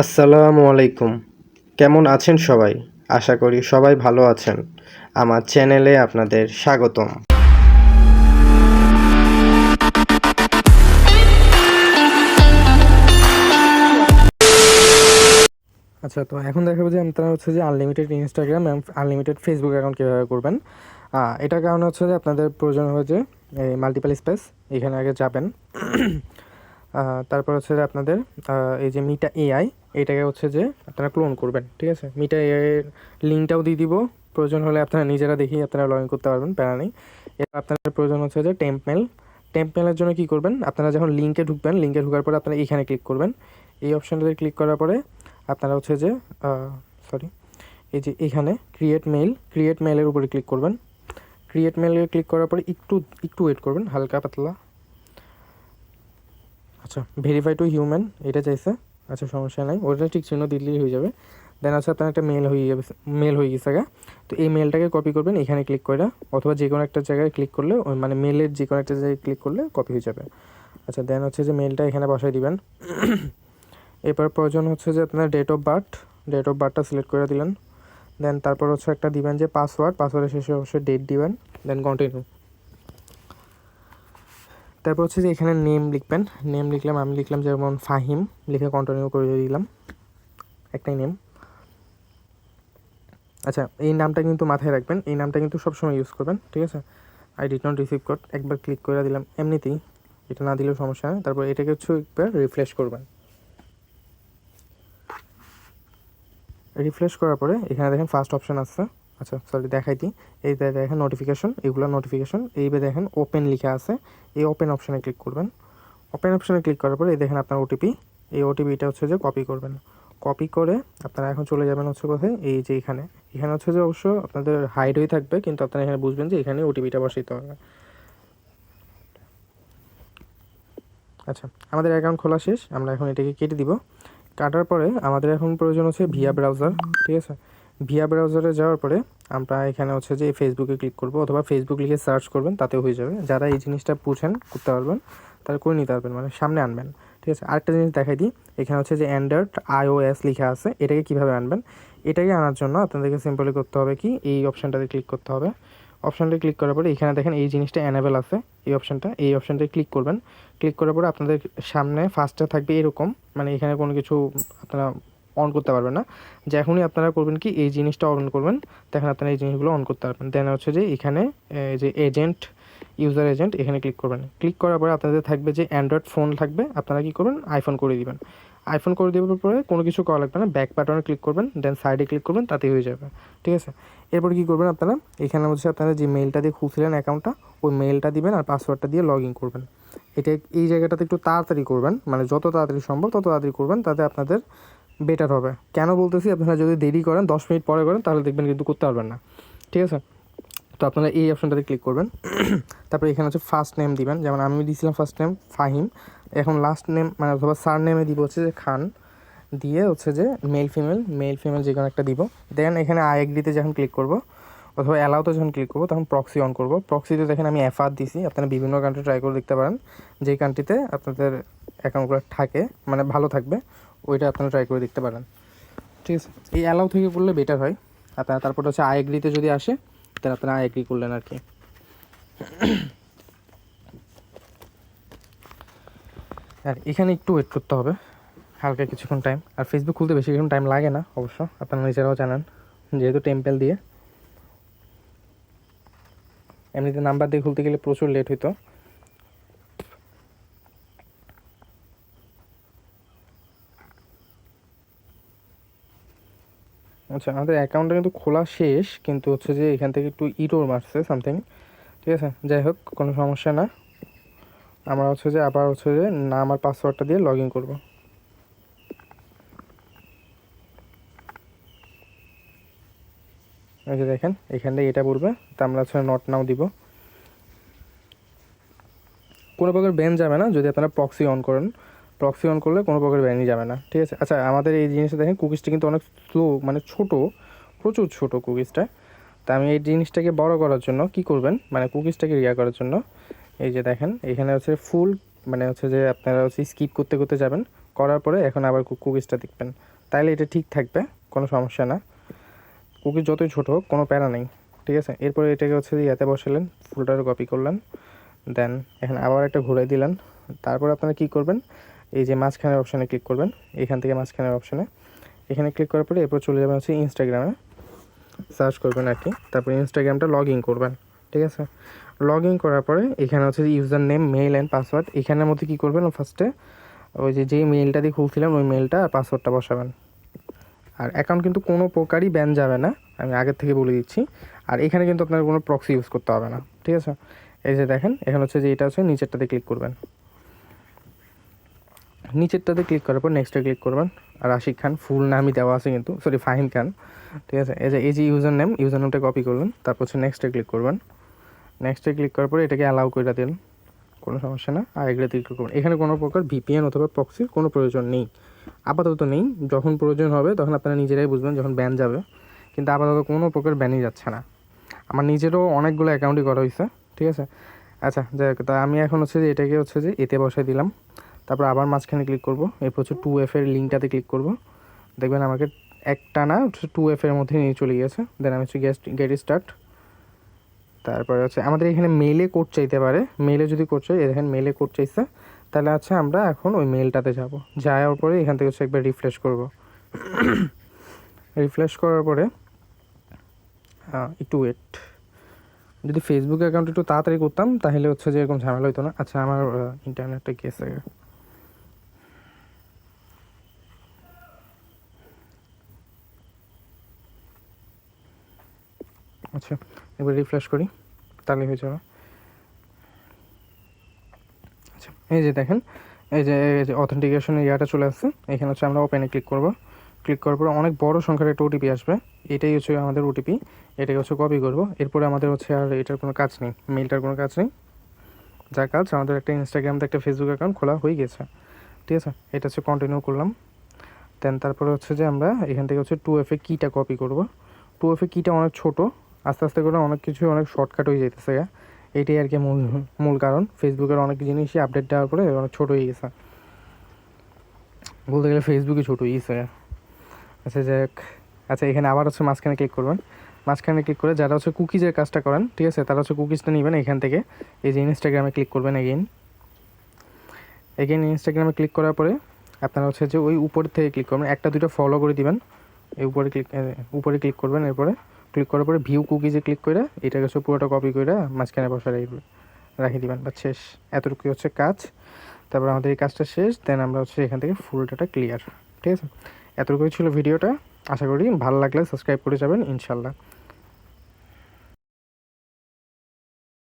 আসসালামু আলাইকুম। কেমন আছেন সবাই? আশা করি সবাই ভালো আছেন। আমার চ্যানেলে আপনাদের স্বাগতম। আচ্ছা, তো এখন দেখাবো যে আপনারা হচ্ছে যে আনলিমিটেড ইনস্টাগ্রাম এবং আনলিমিটেড ফেসবুক অ্যাকাউন্ট কীভাবে করবেন। এটার কারণে হচ্ছে যে আপনাদের প্রয়োজন হয় যে এই মাল্টিপল স্পেস এখানে আগে যাবেন। তারপর হচ্ছে যে আপনাদের এই যে মিটা এআই এইটাকে হচ্ছে যে আপনারা ক্লোন করবেন, ঠিক আছে? মিটা এআই এর লিঙ্কটাও দিয়ে দিব, প্রয়োজন হলে আপনারা নিজেরা দেখেই আপনারা লগ ইন করতে পারবেন, প্যারা নেই। এবার আপনাদের প্রয়োজন হচ্ছে যে টেম্পমেলের জন্য কী করবেন, আপনারা যখন লিঙ্কে ঢুকবেন, লিঙ্কে ঢোকার পরে আপনারা এখানে ক্লিক করবেন। এই অপশানটাতে ক্লিক করার পরে আপনারা হচ্ছে যে এই যে এখানে ক্রিয়েট মেইলের উপরে ক্লিক করবেন। ক্রিয়েট মেইলে ক্লিক করার পরে একটু একটু ওয়েট করবেন, হালকা পাতলা। আচ্ছা, ভেরিফাই টু হিউম্যান এটা চাইছে। আচ্ছা, সমস্যা নাই, ওটা ঠিক চিহ্ন দিলেই হয়ে যাবে। দেন আছে আপনার একটা মেল হয়ে গেছে গা। তো এই মেলটাকে কপি করবেন এখানে ক্লিক করে, অথবা যে কোনো একটা জায়গায় ক্লিক করলে মানে মেলের যে কোনো একটা জায়গায় ক্লিক করলে কপি হয়ে যাবে। আচ্ছা, দেন হচ্ছে যে মেলটা এখানে বসাই দিবেন। এরপর প্রয়োজন হচ্ছে যে আপনার ডেট অফ বার্থটা সিলেক্ট করে দিলেন। দেন তারপর হচ্ছে একটা দিবেন যে পাসওয়ার্ডের শেষে অবশ্যই ডেট দিবেন। Then continue. তারপর হচ্ছে যে এখানে নেম লিখবেন। নেম লিখলাম, আমি লিখলাম যেমন ফাহিম, লিখে কন্টিনিউ করে দিলাম, একটাই নেম। আচ্ছা, এই নামটা কিন্তু মাথায় রাখবেন, এই নামটা কিন্তু সবসময় ইউজ করবেন, ঠিক আছে? I did not receive code একবার ক্লিক করে দিলাম এমনিতেই, এটা না দিলেও সমস্যা নেই। তারপর এটাকে হচ্ছে একবার রিফ্রেশ করবেন। রিফ্রেশ করার পরে এখানে দেখেন ফার্স্ট অপশন আসছে। আচ্ছা সরি, দেখাই দিই। এই দেখেন নোটিফিকেশন, এইগুলো নোটিফিকেশন। এইবার দেখেন ওপেন লেখা আছে, এই ওপেন অপশানে ক্লিক করবেন। ওপেন অপশানে ক্লিক করার পরে এই দেখেন আপনার ওটিপি, এই ওটিপিটা হচ্ছে যে কপি করবেন। কপি করে আপনারা এখন চলে যাবেন হচ্ছে কোথায়, এই যে এখানে হচ্ছে যে অবশ্য আপনাদের হাইড হয়ে থাকবে, কিন্তু আপনারা এখানে বুঝবেন যে এখানে ওটিপিটা বসাইতে হবে। আচ্ছা, আমাদের অ্যাকাউন্ট খোলা শেষ, আমরা এখন এটাকে কেটে দিব। কাটার পরে আমাদের এখন প্রয়োজন হচ্ছে ভিয়া ব্রাউজার, ঠিক আছে? ভিয়া ব্রাউজারে যাওয়ার পরে আমরা এখানে হচ্ছে যে ফেসবুকে ক্লিক করব, অথবা ফেসবুক লিখে সার্চ করবেন, তাতেও হয়ে যাবে। যারা এই জিনিসটা বুঝেন, করতে পারবেন, তারা করে নিতে পারবেন, মানে সামনে আনবেন, ঠিক আছে? আরেকটা জিনিস দেখাই দিই, এখানে হচ্ছে যে অ্যান্ড্রয়েড iOS লেখা আছে, এটাকে কীভাবে আনবেন? এটাকে আনার জন্য আপনাদেরকে সিম্পলি করতে হবে কি, এই অপশানটাতে ক্লিক করতে হবে। অপশানটা ক্লিক করার পরে এখানে দেখেন এই জিনিসটা অ্যানেবেল আছে, এই অপশানটায় ক্লিক করবেন। ক্লিক করার পরে আপনাদের সামনে ফার্স্টে থাকবে এরকম, মানে এখানে কোনো কিছু আপনারা অন করতে পারবেন না। যখনই আপনারা করবেন কি, এই জিনিসটা অন করবেন, তখন আপনারা এই জিনিসগুলো অন করতে পারবেন। দেন হচ্ছে যে এখানে যে ইউজার এজেন্ট, এখানে ক্লিক করবেন। ক্লিক করার পরে আপনাদের থাকবে যে অ্যান্ড্রয়েড ফোন থাকবে, আপনারা কী করবেন, আইফোন করে দিবেন। আইফোন করে দেওয়ার পরে কোনো কিছু করা লাগবে না, ব্যাক বাটনে ক্লিক করবেন, দেন সাইডে ক্লিক করবেন, তাতেই হয়ে যাবে, ঠিক আছে? এরপর কী করবেন, আপনারা এখানে হচ্ছে আপনারা যে মেলটা দিয়ে খুলছিলেন অ্যাকাউন্টটা, ওই মেলটা দিবেন আর পাসওয়ার্ডটা দিয়ে লগ ইন করবেন। এটা এই জায়গাটাতে একটু তাড়াতাড়ি করবেন, মানে যত তাড়াতাড়ি সম্ভব তত তাড়াতাড়ি করবেন, তাতে আপনাদের বেটার হবে। কেন বলতেছি, আপনারা যদি দেরি করেন, 10 মিনিট পরে করেন, তাহলে দেখবেন কিন্তু করতে পারবেন না, ঠিক আছে? তো আপনারা এই অপশানটাতে ক্লিক করবেন। তারপরে এখানে হচ্ছে ফার্স্ট নেম দিবেন, যেমন আমি দিয়েছিলাম ফার্স্ট নেম ফাহিম। এখন লাস্ট নেম মানে অথবা সার নেমে দিব হচ্ছে যে খান, দিয়ে হচ্ছে যে মেল ফিমেল যে কোনো একটা দিব। দেন এখানে আই এগ্রিতে যখন ক্লিক করব, অথবা অ্যালাউতে যখন ক্লিক করবো, তখন প্রক্সি অন করব। প্রক্সিতে দেখেন আমি এফআর দিছি, আপনারা বিভিন্ন কান্ট্রি ট্রাই করে দেখতে পারেন, যেই কান্ট্রিতে আপনাদের অ্যাকাউন্টগুলো থাকে, মানে ভালো থাকবে, ওইটা আপনারা ট্রাই করে দেখতে পারেন, ঠিক আছে? এই অ্যালাউ থেকে করলে বেটার হয়। আপনারা তারপর হচ্ছে আই এগ্রিতে যদি আসে, তাহলে আপনারা আই এগ্রি করলেন আর কি। আর এখানে একটু ওয়েট করতে হবে, হালকা কিছুক্ষণ টাইম। আর ফেসবুক খুলতে বেশি কিছুক্ষণ টাইম লাগে না অবশ্য, আপনারা নিজেরাও জানেন, যেহেতু টেম্পেল দিয়ে। এমনিতে নাম্বার দিয়ে খুলতে গেলে প্রচুর লেট হইতো। আচ্ছা, আমাদের অ্যাকাউন্টটা কিন্তু খোলা শেষ, কিন্তু হচ্ছে যে এখান থেকে একটু ইরর মারছে সামথিং, ঠিক আছে? যাই হোক, কোনো সমস্যা না। আমরা হচ্ছে যে আবার হচ্ছে যে নাম আর পাসওয়ার্ডটা দিয়ে লগ ইন করবো। এই যে দেখেন এখানটায় এটা বলবে, তা আমরা হচ্ছে নট নাও দিব। কোনো প্রকার ব্যান যাবে না যদি আপনারা প্রক্সি অন করেন। প্রক্সি অন করলে কোনো প্রকার ব্যানই যাবে না, ঠিক আছে? আচ্ছা, আমাদের এই জিনিসটা দেখেন, কুকিজটা কিন্তু অনেক স্লো, মানে ছোটো, প্রচুর ছোটো কুকিজটা। তা আমি এই জিনিসটাকে বড় করার জন্য কি করবেন, মানে কুকিজটাকে করার জন্য, এই যে দেখেন এখানে হচ্ছে ফুল, মানে হচ্ছে যে আপনারা হচ্ছে স্কিপ করতে করতে যাবেন, করার পরে এখন আবার কুকিজটা দেখবেন, তাইলে এটা ঠিক থাকবে, কোনো সমস্যা না। কুকিজ যতই ছোটো হোক কোনো প্যারা নেই, ঠিক আছে। এরপরে এটাকে হচ্ছে যে ইয়াতে বসালেন, ফোল্ডারে কপি করলেন, দেন এখানে আবার একটা ঘুরে দিলেন। তারপর আপনারা কী করবেন, এই যে মাঝখানের অপশানে ক্লিক করবেন, এখান থেকে মাঝখানের অপশানে এখানে ক্লিক করার পরে এরপর চলে যাবেন হচ্ছে ইনস্টাগ্রামে, সার্চ করবেন আর কি। তারপরে ইনস্টাগ্রামটা লগ ইন করবেন, ঠিক আছে। লগ ইন করার পরে এখানে হচ্ছে user name, mail and password, এখানের মধ্যে কী করবেন, ফার্স্টে ওই যেই মেইলটা দিয়ে খুলছিলেন ওই মেইলটা আর পাসওয়ার্ডটা বসাবেন। আর অ্যাকাউন্ট কিন্তু কোনো প্রকারই ব্যান যাবে না, আমি আগের থেকে বলে দিচ্ছি। আর এখানে কিন্তু আপনার কোনো প্রক্সি ইউজ করতে হবে না, ঠিক আছে। এই যে দেখেন এখানে হচ্ছে যে এটা হচ্ছে নিচেরটাতে ক্লিক করবেন, নিচেরটাতে ক্লিক করার পর নেক্সটে ক্লিক করবেন। আর রাশিদ খান ফুল নামই দেওয়া আছে কিন্তু, সরি ফাহিম খান, ঠিক আছে। এই যে ইউজার নেমটা কপি করবেন, তারপর হচ্ছে নেক্সটে ক্লিক করবেন। নেক্সটে ক্লিক করার পরে এটাকে অ্যালাউ করে দিন, কোনো সমস্যা না। আর এগুলো ক্লিক করবেন। এখানে কোনো প্রকার ভিপিএন অথবা প্রক্সির কোনো প্রয়োজন নেই, আপাতত নেই। যখন প্রয়োজন হবে তখন আপনারা নিজেরাই বুঝবেন, যখন ব্যান যাবে। কিন্তু আপাতত কোনো প্রকার ব্যানই যাচ্ছে না। আমার নিজেরও অনেকগুলো অ্যাকাউন্টই করা হয়েছে, ঠিক আছে। আচ্ছা যাই হোক, তা আমি এখন হচ্ছে যে এটাকে হচ্ছে যে এতে বসাই দিলাম। তারপর আবার মাঝখানে ক্লিক করব, এরপর হচ্ছে 2F এর লিঙ্কটাতে ক্লিক করব। দেখবেন আমাকে একটা না 2F এর মধ্যে নিয়ে চলে গিয়েছে। দেন আমি হচ্ছে গেট স্টার্ট। তারপরে হচ্ছে আমাদের এখানে মেলে কোড চাইতে পারে, মেলে যদি কোড চাই, দেখেন মেলে কোড চাইছে, তাহলে হচ্ছে আমরা এখন ওই মেলটাতে যাব। যাওয়ার পরে এখান থেকে হচ্ছে একবার রিফ্রেশ করব। রিফ্রেশ করার পরে একটু ওয়েট, যদি ফেসবুক অ্যাকাউন্ট একটু তাড়াতাড়ি করতাম তাহলে হচ্ছে যে এরকম ঝামেলা হতো না। আচ্ছা আমার ইন্টারনেটটা গেছে, আচ্ছা এবার রিফ্রেশ করি, তাহলে হয়ে যাবে। আচ্ছা এই যে দেখেন, এই যে অথেন্টিকেশনের ইয়াটা চলে আসছে। এখানে হচ্ছে আমরা ওপেনে ক্লিক করব। ক্লিক করার পরে অনেক বড় সংখ্যার একটা ওটিপি আসবে, এটাই হচ্ছে আমাদের ওটিপি। এটাকে হচ্ছে কপি করব। এরপরে আমাদের হচ্ছে আর এটার কোনো কাজ নেই, মেইলটার কোনো কাজ নেই। যার কাজ আমাদের একটা ইনস্টাগ্রামতে একটা ফেসবুক অ্যাকাউন্ট খোলা হয়ে গেছে, ঠিক আছে। এটা হচ্ছে কন্টিনিউ করলাম। দেন তারপরে হচ্ছে যে আমরা এখান থেকে হচ্ছে 2F এ কিটা কপি করব। 2F এ কিটা অনেক ছোট, আস্তে আস্তে করে অনেক কিছু অনেক শর্টকাট হয়ে যেতেছে, এইটাই আর কি মূল কারণ। ফেসবুকের অনেক জিনিসই আপডেট দেওয়ার পরে অনেক ছোটো হয়ে গেছে, বলতে গেলে ফেসবুকই ছোটো হয়ে গেছে। আচ্ছা যাক, আচ্ছা এখানে আবার হচ্ছে মাঝখানে ক্লিক করবেন। মাঝখানে ক্লিক করে যারা হচ্ছে কুকিজের কাজটা করেন, ঠিক আছে, তারা হচ্ছে কুকিজটা নেবেন এখান থেকে। এই যে ইনস্টাগ্রামে ক্লিক করবেন, এগেইন ইনস্টাগ্রামে ক্লিক করার পরে আপনারা হচ্ছে যে ওই উপর থেকে ক্লিক করবেন, একটা দুটো ফলো করে দিবেন। এই উপরে ক্লিক করবেন। এরপরে ক্লিক করার পরে ভিউ কুকিজে ক্লিক করে এটাকে হচ্ছে পুরোটা কপি করে মাঝখানে বসে রাখি দিবেন, বা শেষ। এতটুকুই হচ্ছে কাজ। তারপর আমাদের এই কাজটা শেষ, দেন আমরা হচ্ছে এখান থেকে ফুল ডাটা ক্লিয়ার, ঠিক আছে। এতটুকুই ছিল ভিডিওটা। আশা করি ভালো লাগলে সাবস্ক্রাইব করে যাবেন ইনশাল্লাহ।